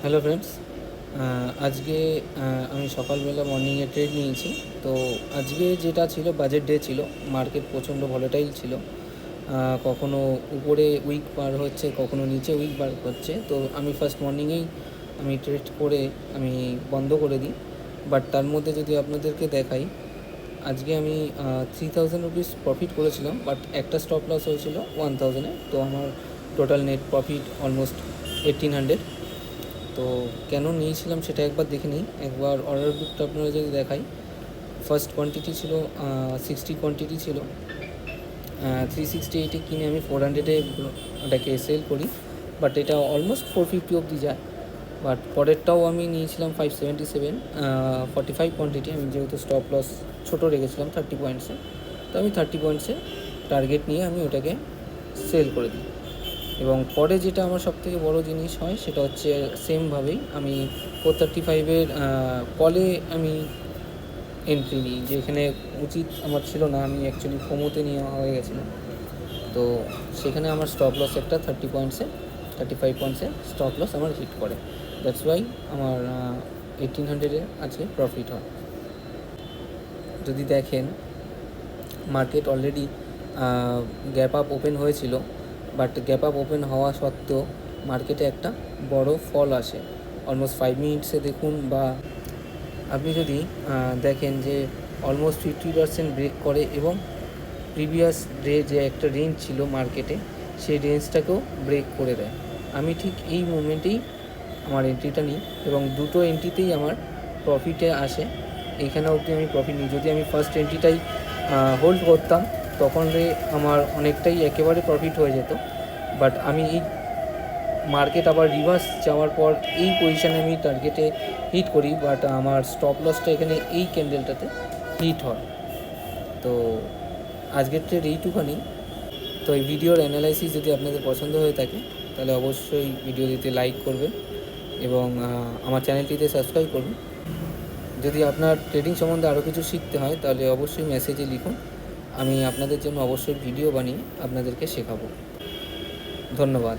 Hello friends, আজকে আমি সকালবেলা মর্নিংয়ে ট্রেড নিয়েছি। তো আজকে যেটা ছিল বাজেট ডে ছিল, মার্কেট প্রচণ্ড ভলেটাইল ছিল। কখনো উপরে উইক বার হচ্ছে, কখনো নিচে উইক বার হচ্ছে। তো আমি ফার্স্ট মর্নিংয়েই আমি ট্রেড করে আমি বন্ধ করে দিই। বাট তার মধ্যে যদি আপনাদেরকে দেখাই, আজকে আমি 3000 রুপিস প্রফিট করেছিলাম, বাট একটা স্টপ লস হয়েছিল 1000-এ। তো আমার টোটাল নেট প্রফিট অলমোস্ট 1800। তো কেন নিয়েছিলাম সেটা একবার দেখে নিই। একবার অর্ডার বুকটা আপনারা যদি দেখাই, ফার্স্ট কোয়ান্টিটি ছিল 60 কোয়ান্টিটি ছিল। 368 কিনে আমি 400-এ ওটাকে সেল করি, বাট এটা অলমোস্ট 450 অবধি যায়। বাট পরেরটাও আমি নিয়েছিলাম 577, 45 কোয়ান্টিটি। আমি যেহেতু স্টপ লস ছোটো রেখেছিলাম 30 পয়েন্টসে, তো আমি 30 পয়েন্টসে টার্গেট নিয়ে আমি ওটাকে সেল করে দিই। এবং পরে যেটা আমার সবথেকে বড় জিনিস হয় সেটা হচ্ছে সেমভাবেই আমি 435-এর কলে আমি এন্ট্রি নিই, যেখানে উচিত আমার ছিল না। আমি অ্যাকচুয়ালি ফোমোতে নেওয়া হয়ে গেছিলো। তো সেখানে আমার স্টপ লস একটা 35 পয়েন্টসে স্টপ লস আমার হিট করে। দ্যাটস ওয়াই আমার 1800-এ আজকে প্রফিট হয়। যদি দেখেন, market already gap up open হয়েছিল, বাট গ্যাপ আপ ওপেন হওয়া সত্ত্বেও মার্কেটে একটা বড় ফল আসে অলমোস্ট 5 মিনিটসে। দেখুন, বা আপনি যদি দেখেন যে অলমোস্ট 50% ব্রেক করে এবং প্রিভিয়াস ডে যে একটা রেঞ্জ ছিল মার্কেটে, সেই রেঞ্জটাকেও ব্রেক করে দেয়। আমি ঠিক এই মুমেন্টেই আমার এন্ট্রিটা নিই এবং দুটো এন্ট্রিতেই আমার প্রফিটে আসে। এইখানে অবধি আমি প্রফিট নিই। যদি আমি ফার্স্ট এন্ট্রিটাই হোল্ড করতাম, তখন আমার অনেকটাই একেবারে প্রফিট হয়ে যেত। বাট আমি এই মার্কেট আবার রিভার্স যাওয়ার পর এই পজিশানে আমি টার্গেটে হিট করি, বাট আমার স্টপ লসটা এখানে এই ক্যান্ডেলটাতে হিট হয়। তো আজকের ট্রেড এইটুখানি। তো এই ভিডিওর অ্যানালাইসিস যদি আপনাদের পছন্দ হয়ে থাকে, তাহলে অবশ্যই ভিডিওটিতে লাইক করবেন এবং আমার চ্যানেলটিতে সাবস্ক্রাইব করুন। যদি আপনার ট্রেডিং সম্বন্ধে আরও কিছু শিখতে হয়, তাহলে অবশ্যই মেসেজে লিখুন। আমি আপনাদের জন্য অবশ্যই ভিডিও বানিয়ে আপনাদেরকে শেখাবো। ধন্যবাদ।